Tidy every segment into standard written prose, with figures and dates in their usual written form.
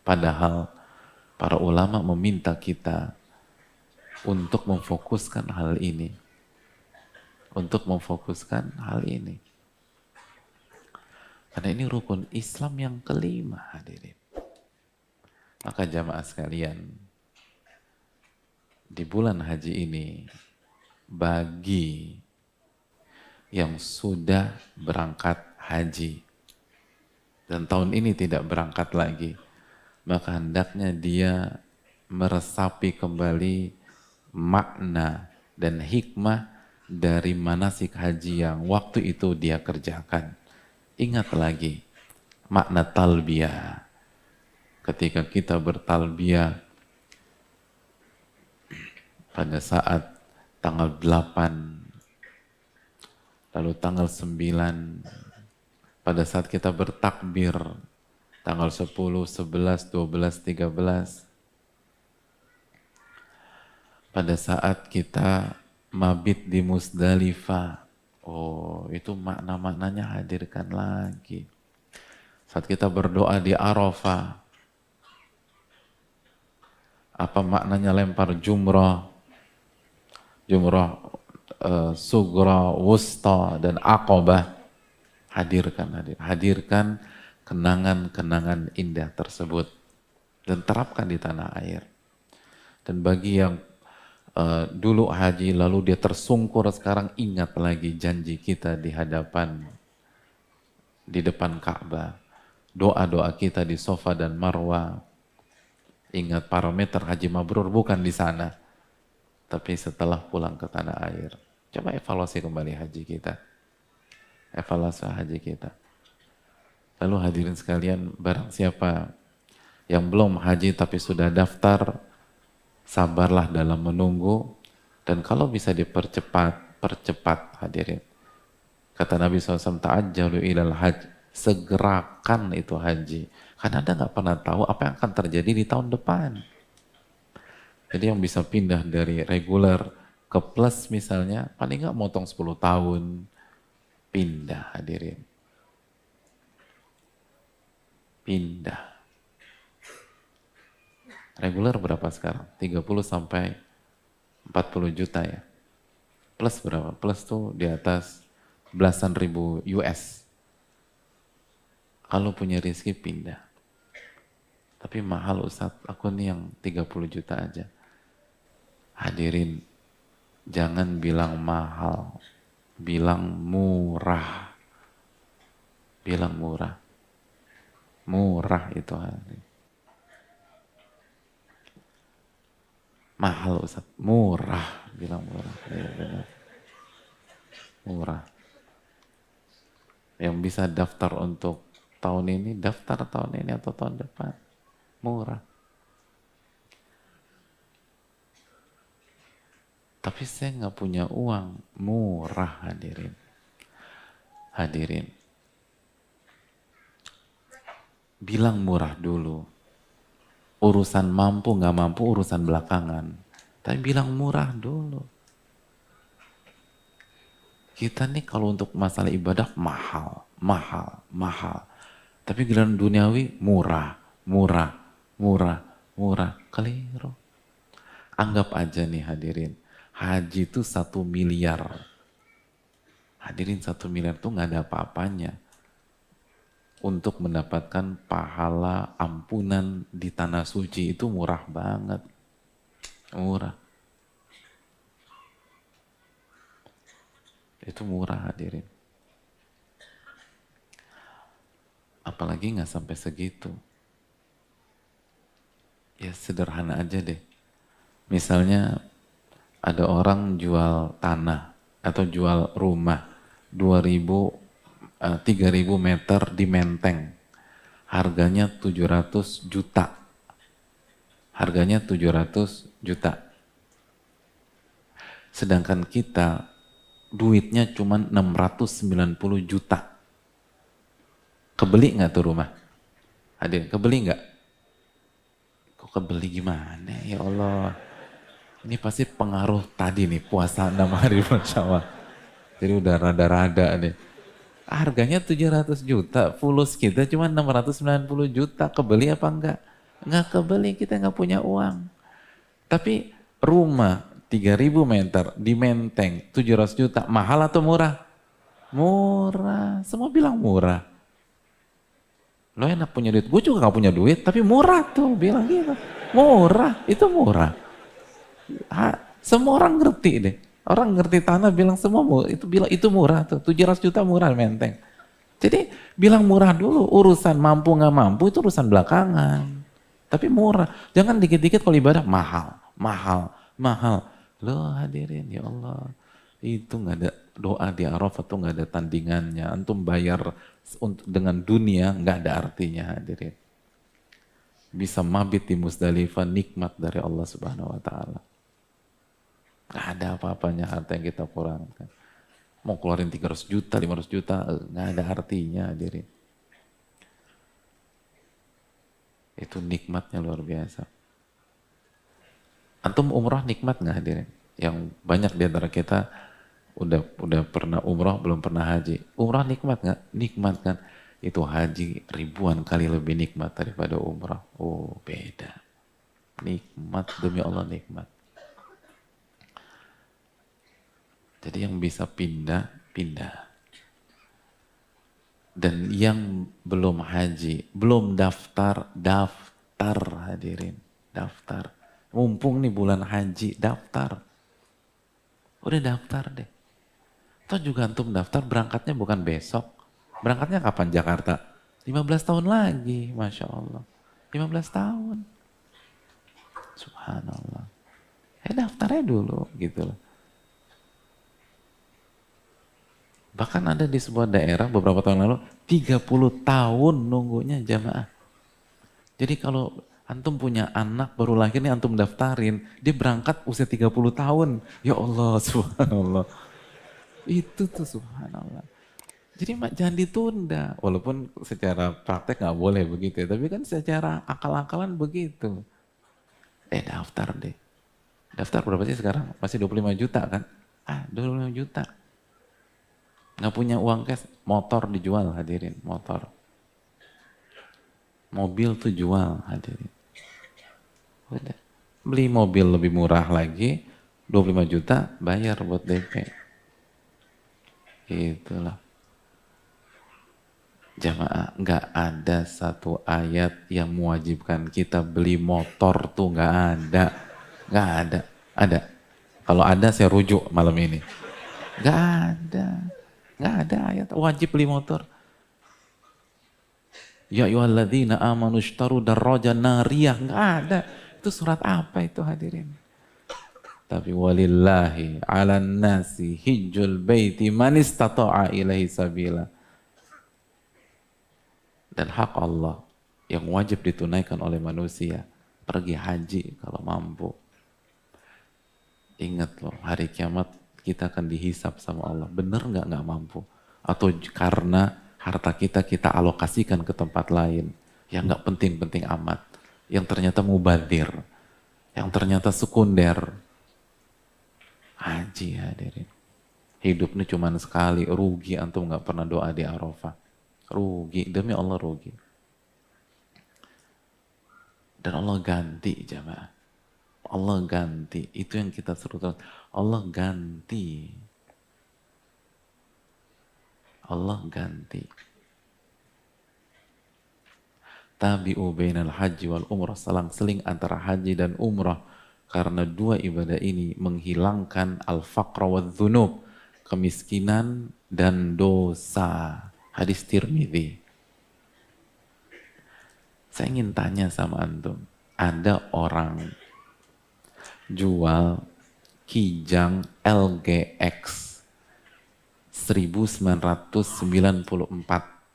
Padahal para ulama meminta kita untuk memfokuskan hal ini. Untuk memfokuskan hal ini. Karena ini rukun Islam yang kelima, hadirin. Maka jamaah sekalian, di bulan haji ini, bagi yang sudah berangkat haji, dan tahun ini tidak berangkat lagi, maka hendaknya dia meresapi kembali makna dan hikmah dari manasik haji yang waktu itu dia kerjakan. Ingat lagi makna talbiyah. Ketika kita bertalbiyah pada saat tanggal 8, lalu tanggal 9, pada saat kita bertakbir tanggal 10, 11, 12, 13, pada saat kita mabit di Musdalifah, oh itu makna-maknanya hadirkan lagi. Saat kita berdoa di Arafah, apa maknanya lempar jumrah, sugra, wusta, dan aqabah. Hadirkan kenangan-kenangan indah tersebut dan terapkan di tanah air. Dan bagi yang dulu haji lalu dia tersungkur, sekarang ingat lagi janji kita di depan Ka'bah, doa-doa kita di Safa dan Marwah. Ingat parameter haji mabrur bukan di sana, tapi setelah pulang ke tanah air. Coba evaluasi kembali haji kita. Evaluasi haji kita. Lalu hadirin sekalian, barang siapa yang belum haji tapi sudah daftar, sabarlah dalam menunggu, dan kalau bisa dipercepat, percepat hadirin. Kata Nabi SAW, ta'ajjalu ilal hajj, segerakan itu haji. Karena Anda nggak pernah tahu apa yang akan terjadi di tahun depan. Jadi yang bisa pindah dari reguler ke plus misalnya, paling nggak motong 10 tahun, pindah hadirin. Pindah. Reguler berapa sekarang? 30 sampai 40 juta ya. Plus berapa? Plus tuh di atas belasan ribu US. Kalau punya rezeki pindah. Tapi mahal Ustadz, aku nih yang 30 juta aja. Hadirin, jangan bilang mahal, bilang murah. Bilang murah. Murah itu hadirin. Mahal Ustaz, murah, bilang murah. Ya, benar. Murah. Yang bisa daftar untuk tahun ini, daftar tahun ini atau tahun depan. Murah. Tapi saya nggak punya uang, murah hadirin. Hadirin. Bilang murah dulu. Urusan mampu nggak mampu urusan belakangan. Tapi bilang murah dulu. Kita nih kalau untuk masalah ibadah mahal, mahal, mahal. Tapi giliran duniawi murah, murah, murah, murah. Keliru. Anggap aja nih hadirin, haji itu 1 miliar. Hadirin 1 miliar tuh nggak ada apa-apanya untuk mendapatkan pahala ampunan di tanah suci. Itu murah banget. Murah. Itu murah hadirin. Apalagi nggak sampai segitu. Ya sederhana aja deh. Misalnya ada orang jual tanah atau jual rumah 3.000 meter di Menteng. Harganya 700 juta. Harganya 700 juta. Sedangkan kita duitnya cuma 690 juta. Kebeli nggak tuh rumah? Hadirin, kebeli nggak? Kok kebeli gimana? Ya Allah. Ini pasti pengaruh tadi nih, puasa 6 hari bersama. Jadi udah rada-rada nih. Harganya 700 juta, fulus kita cuma 690 juta. Kebeli apa enggak? Nggak kebeli, kita nggak punya uang. Tapi rumah 3.000 meter di Menteng 700 juta, mahal atau murah? Murah, semua bilang murah. Lo enak punya duit, gue juga gak punya duit, tapi murah tuh, bilang gitu. Murah, itu murah. Semua orang ngerti deh. Orang ngerti tanah bilang semua itu bilang itu murah tuh, 700 juta murah Menteng. Jadi bilang murah dulu, urusan mampu nggak mampu itu urusan belakangan. Tapi murah, jangan dikit-dikit kalau ibadah mahal, mahal, mahal. Loh hadirin ya Allah, itu nggak ada doa di Arafah tuh nggak ada tandingannya. Antum bayar dengan dunia nggak ada artinya hadirin. Bisa mabit di Musdalifah nikmat dari Allah Subhanahu Wa Taala. Nggak ada apa-apanya harta yang kita kurangkan. Mau keluarin 300 juta, 500 juta, nggak ada artinya hadirin. Itu nikmatnya luar biasa. Antum umrah nikmat nggak hadirin? Yang banyak di antara kita udah pernah umrah, belum pernah haji. Umrah nikmat nggak? Nikmat kan? Itu haji ribuan kali lebih nikmat daripada umrah. Oh beda. Nikmat, demi Allah nikmat. Jadi yang bisa pindah, pindah. Dan yang belum haji, belum daftar, daftar hadirin. Daftar. Mumpung nih bulan haji, daftar. Udah daftar deh. Toh juga antum daftar berangkatnya bukan besok. Berangkatnya kapan Jakarta? 15 tahun lagi, Masya Allah. 15 tahun. Subhanallah. Daftarnya dulu gitu loh. Bahkan ada di sebuah daerah beberapa tahun lalu 30 tahun nunggunya jamaah. Jadi kalau antum punya anak baru lahir nih antum daftarin, dia berangkat usia 30 tahun. Ya Allah, subhanallah. Itu tuh subhanallah. Jadi jangan ditunda. Walaupun secara praktek nggak boleh begitu ya, tapi kan secara akal-akalan begitu. Daftar deh. Daftar berapa sih sekarang? Masih 25 juta kan? 25 juta. Nggak punya uang cash, motor dijual hadirin, motor. Mobil tuh jual hadirin. Udah. Beli mobil lebih murah lagi, 25 juta bayar buat DP. Itulah. Jamaah, nggak ada satu ayat yang mewajibkan kita beli motor tuh nggak ada. Nggak ada. Ada. Kalau ada saya rujuk malam ini. Nggak ada. Nggak ada ayat wajib beli motor. Ya ayyuhalladzina amanu ishtaru darrajan nariyah. Nggak ada. Itu surat apa itu hadirin? Tapi walillahi ala nasi hijjul baiti man istata'a ilaihi sabila. Dan hak Allah yang wajib ditunaikan oleh manusia. Pergi haji kalau mampu. Ingat loh, hari kiamat kita akan dihisap sama Allah. Bener nggak mampu? Atau karena harta kita alokasikan ke tempat lain yang nggak penting-penting amat, yang ternyata mubadir, yang ternyata sekunder. Haji hadirin. Hidup ini cuma sekali, rugi antum nggak pernah doa di Arafah. Rugi, demi Allah rugi. Dan Allah ganti jamaah. Allah ganti, itu yang kita seru terus. Allah ganti. Allah ganti. Tabi'u bainal haji wal umrah, selang-seling antara haji dan umrah. Karena dua ibadah ini menghilangkan al-faqra wa dhunub, kemiskinan dan dosa. Hadis Tirmidzi. Saya ingin tanya sama antum, ada orang jual Kijang LGX 1994.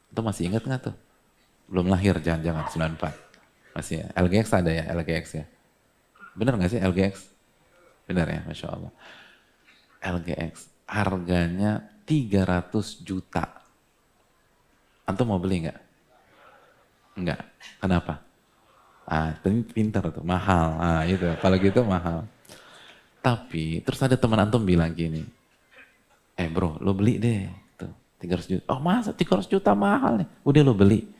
Itu masih ingat nggak tuh? Belum lahir jangan-jangan 94. Masih ya? LGX ada ya? LGX ya? Bener nggak sih LGX? Bener ya? Masya Allah. LGX harganya 300 juta. Antum mau beli nggak? Enggak. Kenapa? Pintar tuh, mahal. Itu. Kalau gitu mahal. Tapi terus ada teman antum bilang gini, bro, lo beli deh. Tuh, 300 juta. Oh masa 300 juta mahal nih? Udah lo beli.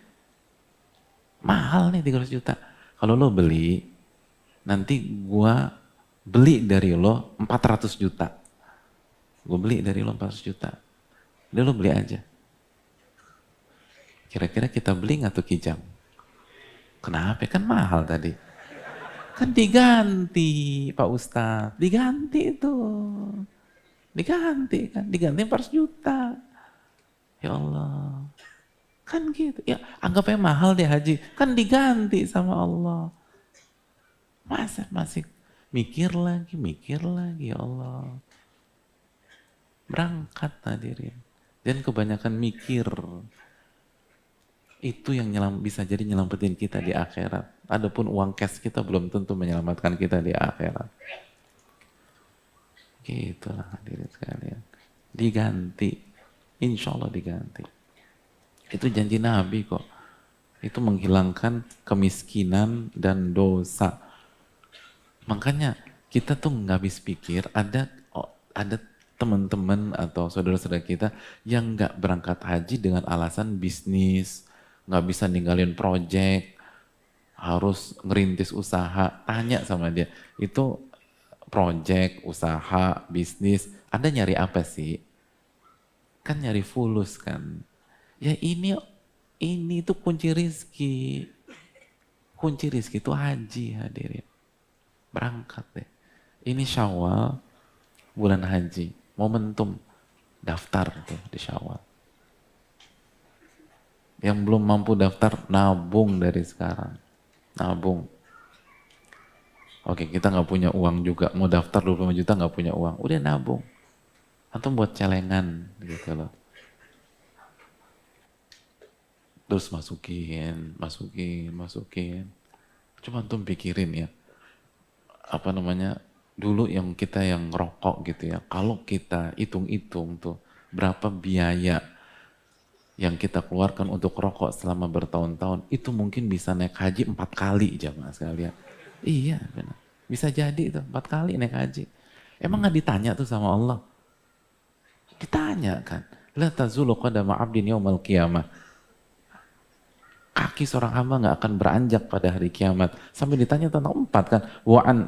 Mahal nih 300 juta. Kalau lo beli, nanti gua beli dari lo 400 juta. Gue beli dari lo 400 juta. Udah lo beli aja. Kira-kira kita beli nggak tuh Kijang? Kenapa? Kan mahal tadi. Kan diganti Pak Ustadz. Diganti itu. Diganti kan. Diganti 400 juta. Ya Allah. Kan gitu. Ya anggapnya mahal deh haji. Kan diganti sama Allah. Masa masih mikir lagi ya Allah. Berangkat hadirin. Dan kebanyakan mikir. Itu yang bisa jadi nyelamatin kita di akhirat. Adapun uang cash kita belum tentu menyelamatkan kita di akhirat. Gitulah hadirin sekalian. Diganti. Insya Allah diganti. Itu janji Nabi kok. Itu menghilangkan kemiskinan dan dosa. Makanya kita tuh nggak habis pikir ada teman-teman atau saudara-saudara kita yang nggak berangkat haji dengan alasan bisnis, nggak bisa ninggalin project, harus ngerintis usaha. Tanya sama dia, itu project, usaha, bisnis, Anda nyari apa sih? Kan nyari fulus kan. Ya ini tuh kunci rizki. Kunci rizki itu haji hadirin. Berangkat deh. Ini Syawal, bulan haji. Momentum, daftar tuh di Syawal. Yang belum mampu daftar, nabung dari sekarang. Nabung. Oke, kita nggak punya uang juga. Mau daftar 25 juta nggak punya uang. Udah nabung. Atau buat celengan gitu loh. Terus masukin. Cuma tuh pikirin ya. Apa namanya, dulu yang kita yang rokok gitu ya. Kalau kita hitung-hitung tuh berapa biaya yang kita keluarkan untuk rokok selama bertahun-tahun, itu mungkin bisa naik haji 4 kali jamaah sekalian. Iya benar. Bisa jadi itu 4 kali naik haji. Emang nggak ditanya tuh sama Allah? Ditanya kan. La tazulu qadama 'abdin yaumal qiyamah. Kaki seorang hamba nggak akan beranjak pada hari kiamat. Sampai ditanya tentang 4 kan.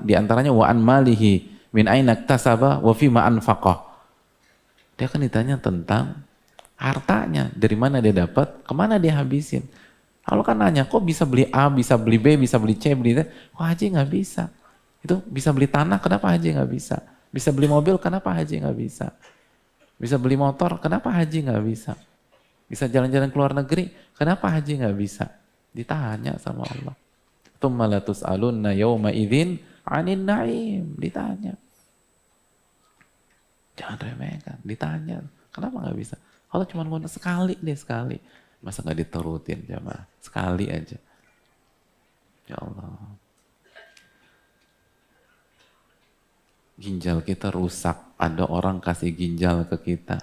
Diantaranya wa'an malihi min aina iktasaba wa fima anfaqah. Dia akan ditanya tentang hartanya, dari mana dia dapat, kemana dia habisin. Kalau kan nanya, kok bisa beli A, bisa beli B, bisa beli C, beli D, kok haji nggak bisa? Itu bisa beli tanah, kenapa haji nggak bisa? Bisa beli mobil, kenapa haji nggak bisa? Bisa beli motor, kenapa haji nggak bisa? Bisa jalan-jalan ke luar negeri, kenapa haji nggak bisa? Ditanya sama Allah. Tsumma latus'alunna yawma idzin 'anin na'im. Ditanya. Jangan remehkan, ditanya. Kenapa nggak bisa? Allah cuma ngomong sekali. Masa nggak diterutin jamaah? Sekali aja. Ya Allah. Ginjal kita rusak. Ada orang kasih ginjal ke kita.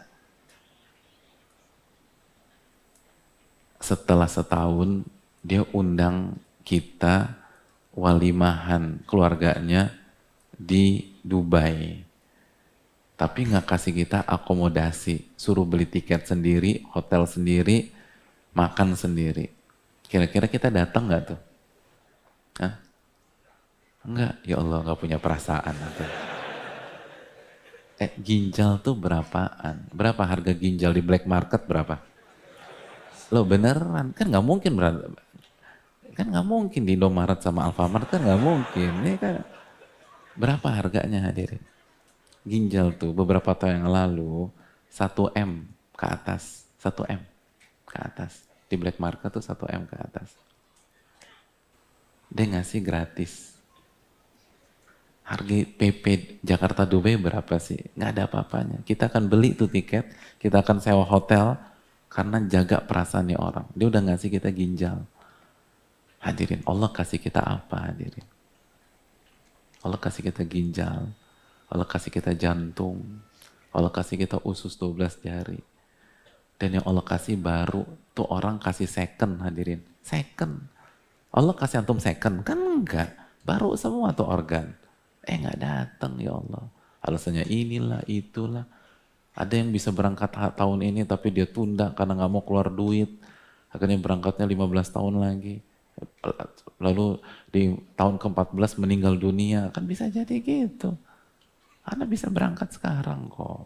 Setelah setahun, dia undang kita walimahan keluarganya di Dubai. Tapi nggak kasih kita akomodasi, suruh beli tiket sendiri, hotel sendiri, makan sendiri. Kira-kira kita datang nggak tuh? Hah? Enggak, ya Allah nggak punya perasaan. Ginjal tuh berapaan? Berapa harga ginjal di black market berapa? Lo beneran, kan nggak mungkin kan nggak mungkin di Indomaret sama Alfamart kan nggak mungkin. Ini kan berapa harganya hadirin? Ginjal tuh beberapa tahun yang lalu 1M ke atas, 1M ke atas. Di black market tuh 1M ke atas. Dia ngasih gratis. Harga PP Jakarta Dubai berapa sih? Nggak ada apa-apanya. Kita akan beli tuh tiket, kita akan sewa hotel karena jaga perasaan nih orang. Dia udah ngasih kita ginjal. Hadirin, Allah kasih kita apa hadirin? Allah kasih kita ginjal. Allah kasih kita jantung, Allah kasih kita usus 12 jari. Dan yang Allah kasih baru, tuh orang kasih second hadirin. Second. Allah kasih antum second, kan enggak. Baru semua tuh organ. Enggak datang ya Allah. Alasannya inilah, itulah. Ada yang bisa berangkat tahun ini tapi dia tunda karena nggak mau keluar duit. Akhirnya berangkatnya 15 tahun lagi. lalu di tahun ke-14 meninggal dunia, kan bisa jadi gitu. Anda bisa berangkat sekarang kok.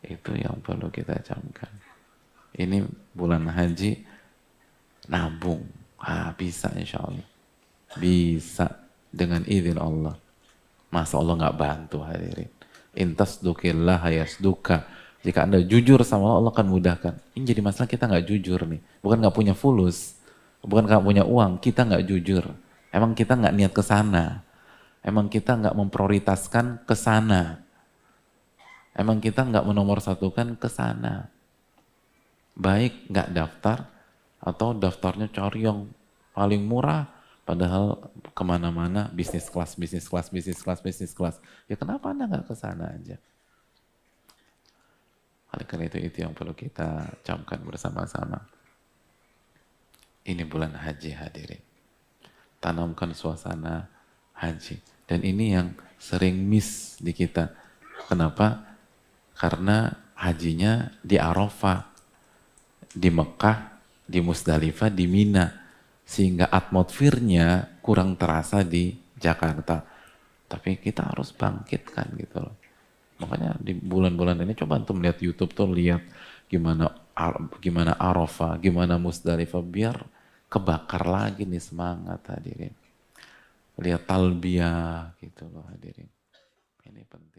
Itu yang perlu kita camkan. Ini bulan haji, nabung. Bisa insya Allah. Bisa dengan izin Allah. Masa Allah nggak bantu hadirin. Intas dukillah yasduka. Jika Anda jujur sama Allah, Allah akan mudahkan. Ini jadi masalah kita nggak jujur nih. Bukan nggak punya fulus. Bukan nggak punya uang. Kita nggak jujur. Emang kita nggak niat ke sana. Emang kita nggak memprioritaskan ke sana. Emang kita nggak menomorsatukan ke sana. Baik nggak daftar, atau daftarnya cari yang paling murah, padahal kemana-mana bisnis kelas, bisnis kelas, bisnis kelas, bisnis kelas. Ya kenapa Anda nggak ke sana aja? Oleh karena itu yang perlu kita camkan bersama-sama. Ini bulan haji hadirin. Tanamkan suasana haji. Dan ini yang sering miss di kita. Kenapa? Karena hajinya di Arafah, di Mekah, di Musdalifah, di Mina. Sehingga atmosfernya kurang terasa di Jakarta. Tapi kita harus bangkitkan gitu loh. Makanya di bulan-bulan ini coba antum lihat YouTube tuh, lihat gimana Arafah, gimana Musdalifah, biar kebakar lagi nih semangat hadirin. Lihat talbiyah gitu loh hadirin. Ini penting.